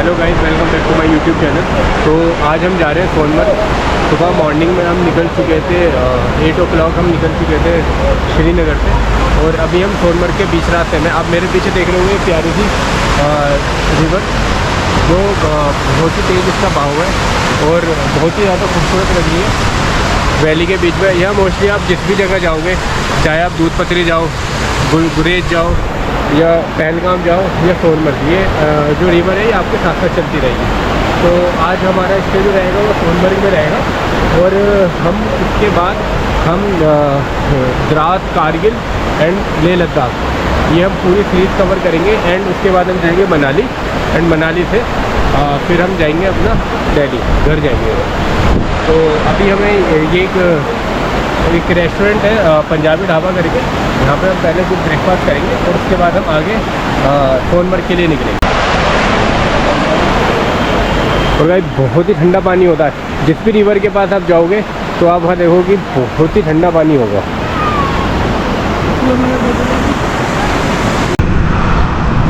Hello guys, welcome back to my YouTube channel. तो आज हम जा रहे हैं सोनमर्ग। सुबह मॉर्निंग में हम निकल चुके थे 8 o'clock हम निकल चुके थे श्रीनगर से, और अभी हम सोनमर्ग के बीच रास्ते में। आप मेरे पीछे देख रहे होंगे प्यारी सी रिवर, जो बहुत ही तेज़ इसका बहाव है और बहुत ही ज़्यादा खूबसूरत लग रही है वैली के बीच में। यह मोस्टली आप जिस भी जगह जाओगे, चाहे आप दूध पथरी जाओ, गुरेज जाओ या पहलगाम जाओ या सोनमर्ग, ये जो रिवर है ये आपके साथ साथ चलती रहेगी। तो आज हमारा स्टे जो रहेगा वो सोनमर्ग में रहेगा, और हम इसके बाद हम द्रास, कारगिल एंड लेह लद्दाख, ये हम पूरी सीरीज़ कवर करेंगे। एंड उसके बाद हम जाएंगे मनाली, एंड मनाली से फिर हम जाएंगे अपना दिल्ली, घर जाएंगे। तो अभी हमें ये एक रेस्टोरेंट है पंजाबी ढाबा करके, यहाँ पे हम पहले कुछ ब्रेकफास्ट करेंगे और उसके बाद हम आगे सोनमर्ग के लिए निकलेंगे। और भाई बहुत ही ठंडा पानी होता है, जिस भी रिवर के पास आप जाओगे तो आप वहाँ देखोगे बहुत ही ठंडा पानी होगा।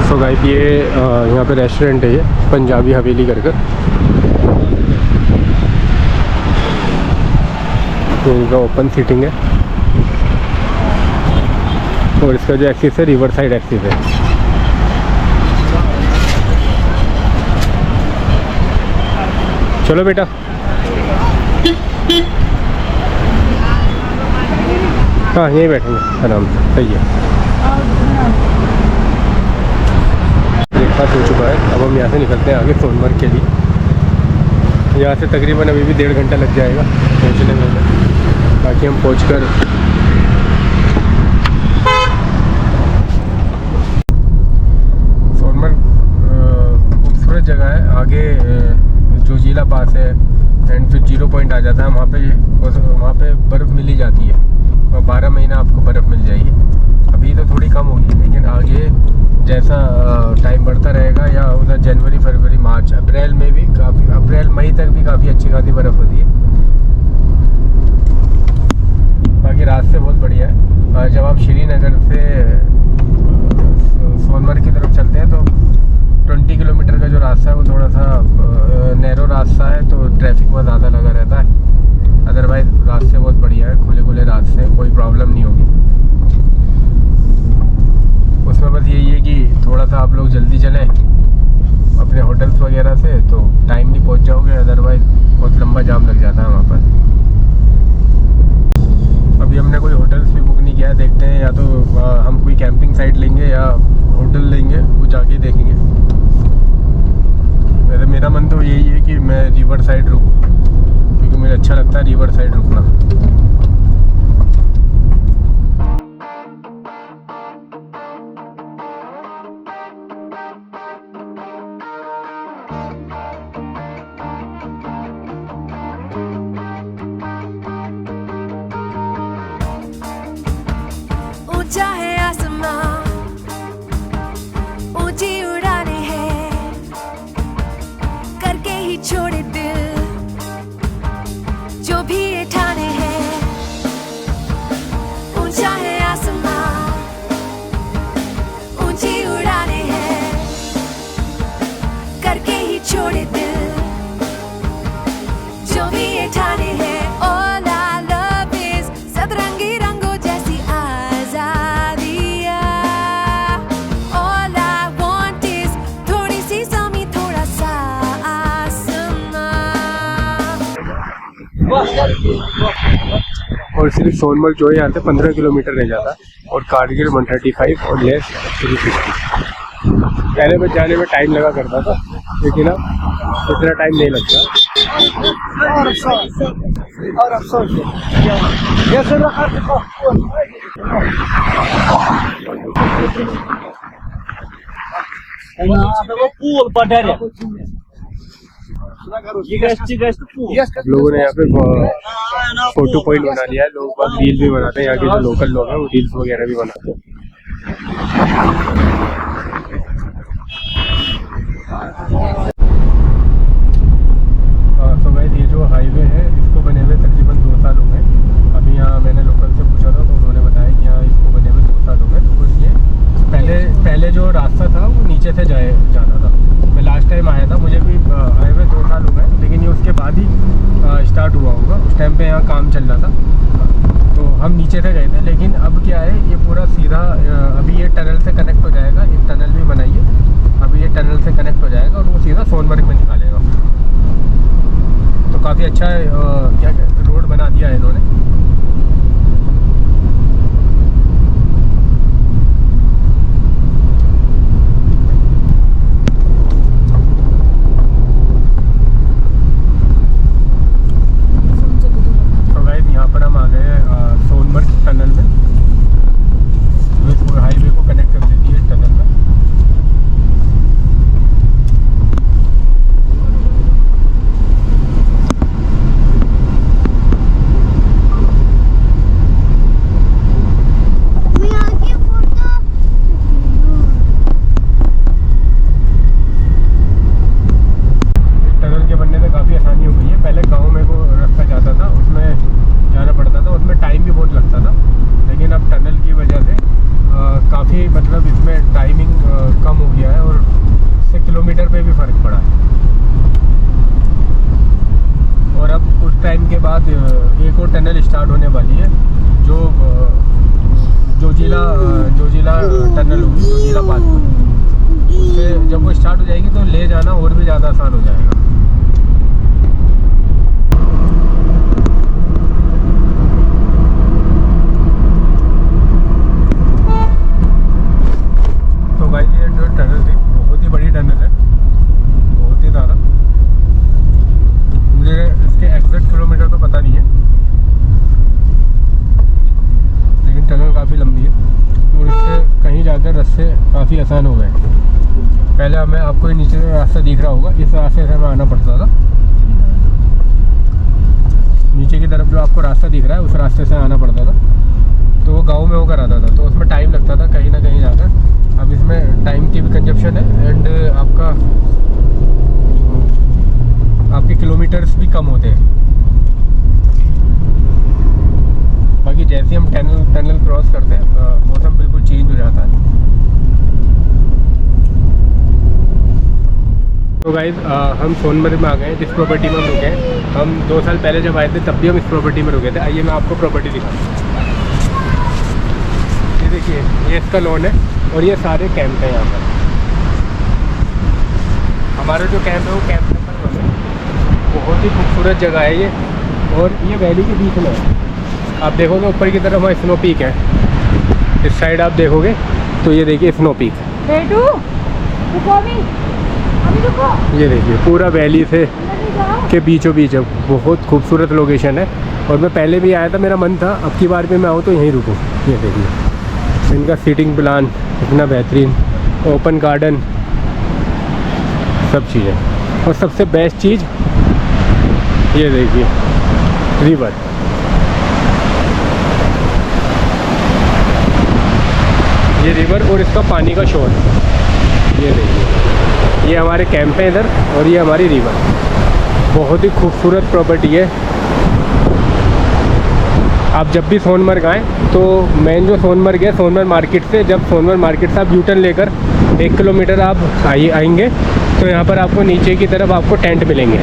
सो गाइस, ये यहाँ पे रेस्टोरेंट है, ये पंजाबी हवेली करके। तो इनका ओपन सीटिंग है और इसका जो एक्सिस है रिवर साइड एक्सिस है। चलो बेटा, हाँ यहीं बैठेंगे आराम से, सही है। ब्रेकफास्ट हो चुका है, अब हम यहाँ से निकलते हैं आगे सोनमर्ग के लिए। यहाँ से तकरीबन अभी भी 1.5 घंटा लग जाएगा पहुँचने में, ताकि हम पहुँचकर सोनमर्ग खूबसूरत जगह है। आगे जो झीला पास है एंड फिर 0 पॉइंट आ जाता है, वहाँ पे बर्फ़ मिल ही जाती है, और 12 महीना आपको बर्फ़ मिल जाएगी। अभी तो थोड़ी कम होगी, लेकिन आगे जैसा टाइम बढ़ता रहेगा, या उधर जनवरी, फरवरी, मार्च, अप्रैल में भी काफ़ी, अप्रैल मई तक भी काफ़ी अच्छी खासी बर्फ़ होती है। बाकी रास्ते बहुत बढ़िया है। जब आप श्रीनगर से सोनमर्ग की तरफ चलते हैं तो 20 किलोमीटर का जो रास्ता है वो थोड़ा सा नैरो रास्ता है, तो ट्रैफिक बहुत ज़्यादा लगा रहता है। अदरवाइज़ रास्ते बहुत बढ़िया है, खुले खुले रास्ते, कोई प्रॉब्लम नहीं होगी। उसमें बस यही है कि थोड़ा सा आप लोग जल्दी चलें अपने होटल्स वगैरह से, तो टाइमली पहुंच जाओगे, अदरवाइज़ बहुत लंबा जाम लग जाता है वहाँ पर। अभी हमने कोई होटल्स भी बुक नहीं किया है, देखते हैं या तो हम कोई कैंपिंग साइट लेंगे या होटल लेंगे, वो जाके देखेंगे। वैसे मेरा मन तो यही है कि मैं रिवर साइड रुकूँ, क्योंकि मुझे अच्छा लगता है रिवर साइड रुकना। ऊंचा है आसमां, ऊंची उड़ाने हैं, करके ही छोड़े दिल जो भी ये ठाने हैं। ऊंचा है आसमां, ऊंची उड़ाने हैं, करके ही छोड़े दिल जो भी ये ठाने हैं। All I love is सतरंगी रंगों जैसी और सिर्फ सोनमर्ग जो है यहाँ से 15 किलोमीटर रह जाता है, और कारगिल 135 और लेह 350। पहले में जाने में टाइम लगा करता था, लेकिन अब इतना टाइम नहीं लगता। लोगों ने यहाँ पे फोटो पॉइंट बना लिया है, लोग बहुत रील भी बनाते हैं, यहाँ के जो लोकल लोग हैं वो रील्स वगैरह भी बनाते हैं। तो भाई ये जो हाईवे है इसको बने हुए तकरीबन 2 साल हो गए। अभी यहाँ मैंने लोकल से पूछा था तो उन्होंने बताया कि यहाँ इसको बने हुए 2 साल हो गए। तो ये पहले जो रास्ता था वो नीचे से जाना था। मैं लास्ट टाइम आया था, यहाँ काम चल रहा था, तो हम नीचे से गए थे। लेकिन अब क्या है, ये पूरा सीधा अभी ये टनल से कनेक्ट हो जाएगा, एक टनल भी बनाई है, अभी ये टनल से कनेक्ट हो जाएगा और वो सीधा सोनमर्ग में निकालेगा। तो काफ़ी अच्छा क्या रोड बना दिया है इन्होंने। तो गाइस यहाँ पर हम आ गए सोनमर्ग टनल में, जो हाईवे को कनेक्ट कर देती है टनल में। टनल के बनने से काफ़ी आसानी हो गई है। पहले गांव में को रास्ता जाता था, उसमें जाना पड़ता था, उसमें टाइम भी बहुत लगता था। लेकिन अब टनल की वजह से काफ़ी मतलब इसमें टाइमिंग कम हो गया है और इससे किलोमीटर पे भी फ़र्क पड़ा है। और अब कुछ टाइम के बाद एक और टनल स्टार्ट होने वाली है, जोजिला टनल होगी, जोजिला पास में। उससे जब वो स्टार्ट हो जाएगी तो ले जाना और भी ज़्यादा आसान हो जाएगा। तो भाई ये जो टनल थी बहुत ही बड़ी टनल है, बहुत ही ज़्यादा। मुझे इसके एग्जैक्ट किलोमीटर तो पता नहीं है, लेकिन टनल काफ़ी लंबी है और इससे कहीं जाकर रास्ते काफ़ी आसान हो गए। पहले हमें आपको ये नीचे से रास्ता दिख रहा होगा, इस रास्ते से हमें आना पड़ता था। नीचे की तरफ जो आपको रास्ता दिख रहा है उस रास्ते से आना पड़ता था, तो वो गांव में होकर आता था, तो उसमें टाइम लगता था कहीं ना कहीं जाकर। अब इसमें टाइम की भी कंजप्शन है एंड आपके किलोमीटर्स भी कम होते हैं। बाकी जैसे हम टनल क्रॉस करते हैं मौसम बिल्कुल चेंज हो जाता है। तो गाइज हम सोनमर्ग में आ गए हैं, जिस प्रॉपर्टी में हम रुके हैं। हम 2 साल पहले जब आए थे तब भी हम इस प्रॉपर्टी में रुके थे। आइए मैं आपको प्रॉपर्टी दिखाता हूँ। ये देखिए, ये इसका लॉन है और ये सारे कैंप हैं यहाँ पर। हमारा जो कैंप है वो कैंप नंबर 1 है। बहुत ही खूबसूरत जगह है ये, और ये वैली के बीच में है। आप देखोगे ऊपर की तरफ वहाँ स्नो पीक है, इस साइड आप देखोगे तो ये देखिए स्नो पीक। ये देखिए पूरा वैली से के बीचों बीच है, बहुत खूबसूरत लोकेशन है। और मैं पहले भी आया था, मेरा मन था अब की बार भी मैं आऊँ तो यहीं रुकूँ। ये देखिए इनका सीटिंग प्लान इतना बेहतरीन, ओपन गार्डन, सब चीज़ें। और सबसे बेस्ट चीज़ ये देखिए रिवर। ये रिवर और इसका पानी का शोर, ये देखिए, ये हमारे कैंप है इधर और ये हमारी रिवर। बहुत ही खूबसूरत प्रॉपर्टी है। आप जब भी सोनमर्ग आएँ तो मेन जो सोनमर्ग है, सोनमर्ग मार्केट से, जब सोनमर्ग मार्केट से आप यू टर्न लेकर 1 किलोमीटर आप आएंगे तो यहाँ पर आपको नीचे की तरफ आपको टेंट मिलेंगे।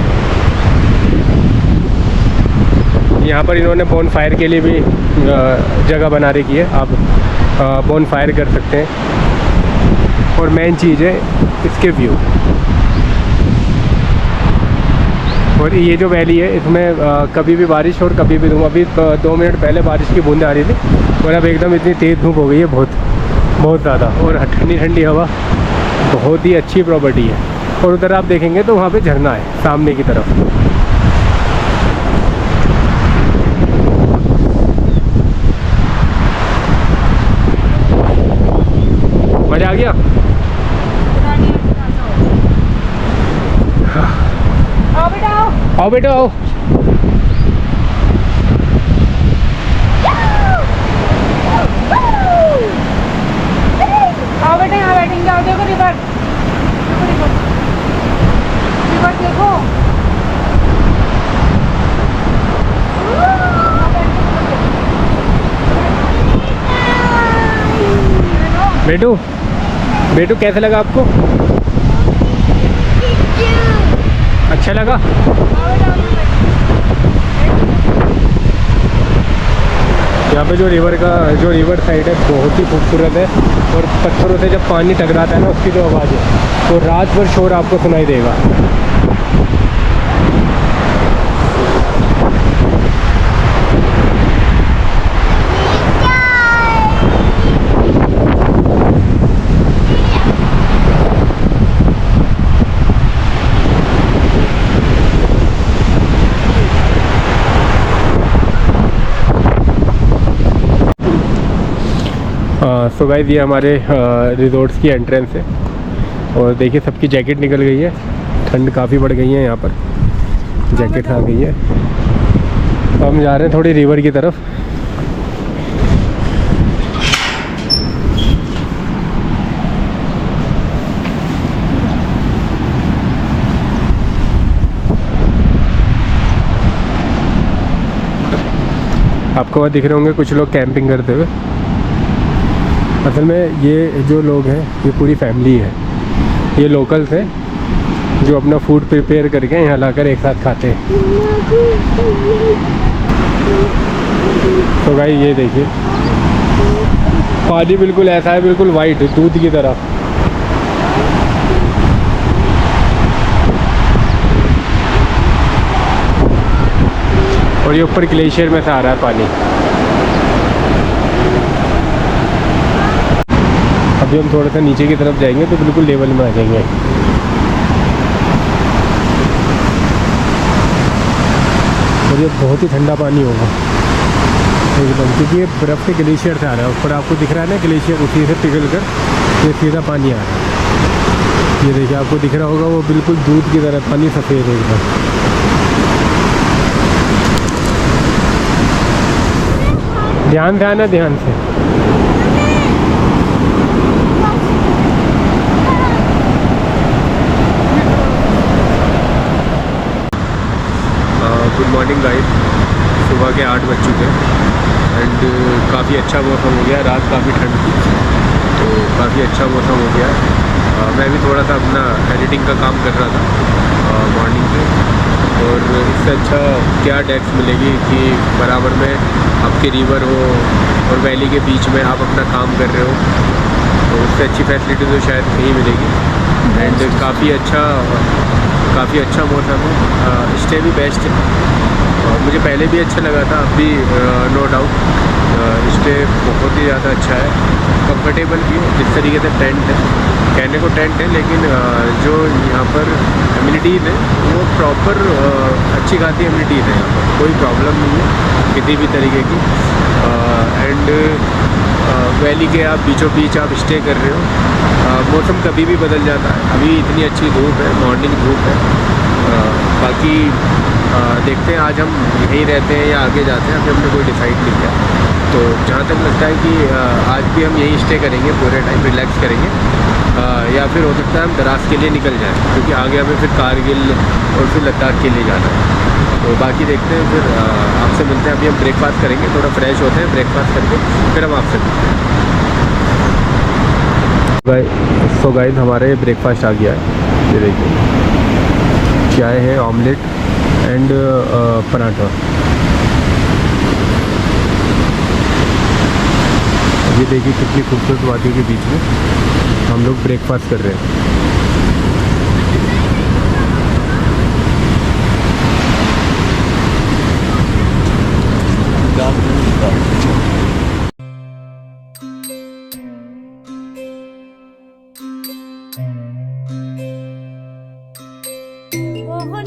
यहाँ पर इन्होंने बोन फायर के लिए भी जगह बना रखी है, आप बोन फायर कर सकते हैं। और मेन चीज़ है इसके व्यू। और ये जो वैली है इसमें कभी भी बारिश और कभी भी धूप। अभी 2 मिनट पहले बारिश की बूंदें आ रही थी और अब एकदम इतनी तेज़ धूप हो गई है, बहुत ज़्यादा। और ठंडी ठंडी हवा, बहुत ही अच्छी प्रॉपर्टी है। और उधर आप देखेंगे तो वहाँ पे झरना है सामने की तरफ। मज़ा आ गया। आओ बेटा आओ। आओ बेटा, यहाँ बैठेंगे। आओ, देखो रिवर, रिवर देखो। बेटू कैसा लगा आपको? अच्छा लगा? यहाँ पे जो रिवर साइड है बहुत ही खूबसूरत है, और पत्थरों से जब पानी टकराता है ना उसकी जो आवाज़ है तो रात भर शोर आपको सुनाई देगा। सो गाइस ये हमारे रिजॉर्ट्स की एंट्रेंस है, और देखिए सबकी जैकेट निकल गई है, ठंड काफ़ी बढ़ गई है यहाँ पर, जैकेट आ गई है। तो हम जा रहे हैं थोड़ी रिवर की तरफ। आपको वहाँ दिख रहे होंगे कुछ लोग कैंपिंग करते हुए। असल में ये जो लोग हैं ये पूरी फैमिली है, ये लोकल्स हैं जो अपना फूड प्रिपेयर करके यहाँ लाकर एक साथ खाते हैं। तो भाई ये देखिए पानी बिल्कुल ऐसा है, बिल्कुल वाइट दूध की तरह। और ये ऊपर ग्लेशियर में से आ रहा है पानी। अभी हम थोड़ा सा नीचे की तरफ जाएंगे तो बिल्कुल लेवल में आ जाएंगे। और ये बहुत ही ठंडा पानी होगा एकदम, क्योंकि ये बर्फ़ के ग्लेशियर से आ रहा है। ऊपर आपको दिख रहा है ना ग्लेशियर, उसी से पिघल कर ये सीधा पानी आ रहा है। ये देखिए आपको दिख रहा होगा वो बिल्कुल दूध की तरह पानी, सफ़ेद एकदम। ध्यान से आना, ध्यान से। गुड मॉर्निंग गाइस, सुबह के 8 बज चुके हैं एंड काफ़ी अच्छा मौसम हो गया। रात काफ़ी ठंड थी तो काफ़ी अच्छा मौसम हो गया। मैं भी थोड़ा सा अपना एडिटिंग का काम कर रहा था मॉर्निंग पे, और इससे अच्छा क्या डेस्क मिलेगी कि बराबर में आपके रिवर हो और वैली के बीच में आप अपना काम कर रहे हो, तो उससे अच्छी फैसिलिटी तो शायद नहीं मिलेगी। एंड काफ़ी अच्छा मौसम है, स्टे भी बेस्ट है। मुझे पहले भी अच्छा लगा था, अब भी नो डाउट स्टे बहुत ही ज़्यादा अच्छा है, कंफर्टेबल भी है। जिस तरीके से टेंट है, कहने को टेंट है लेकिन जो यहाँ पर एमिनिटीज़ है वो प्रॉपर अच्छी खासी एमिनिटीज़ है। यहाँ पर कोई प्रॉब्लम नहीं है किसी भी तरीके की। एंड वैली के आप बीचों बीच आप स्टे कर रहे हो। मौसम कभी भी बदल जाता है, अभी इतनी अच्छी धूप है, मॉर्निंग धूप है। बाकी देखते हैं आज हम यहीं रहते हैं या आगे जाते हैं, अभी हमने कोई डिसाइड नहीं किया। तो जहाँ तक लगता है कि आज भी हम यहीं स्टे करेंगे, पूरे टाइम रिलैक्स करेंगे, या फिर हो सकता है हम दराज के लिए निकल जाएं, क्योंकि आगे हमें फिर कारगिल और फिर लद्दाख के लिए जाना है। तो बाकी देखते हैं, फिर आपसे मिलते हैं। अभी हम ब्रेकफास्ट करेंगे, थोड़ा फ्रेश होते हैं, ब्रेकफास्ट करके फिर हम आपसे मिलते हैं। सो गाइस हमारे ब्रेकफास्ट आ गया है, ये देखिए चाय है, ऑमलेट एंड पराठा। ये देखिए कितनी खूबसूरत वादियों के बीच में हम लोग ब्रेकफास्ट कर रहे हैं। ओहो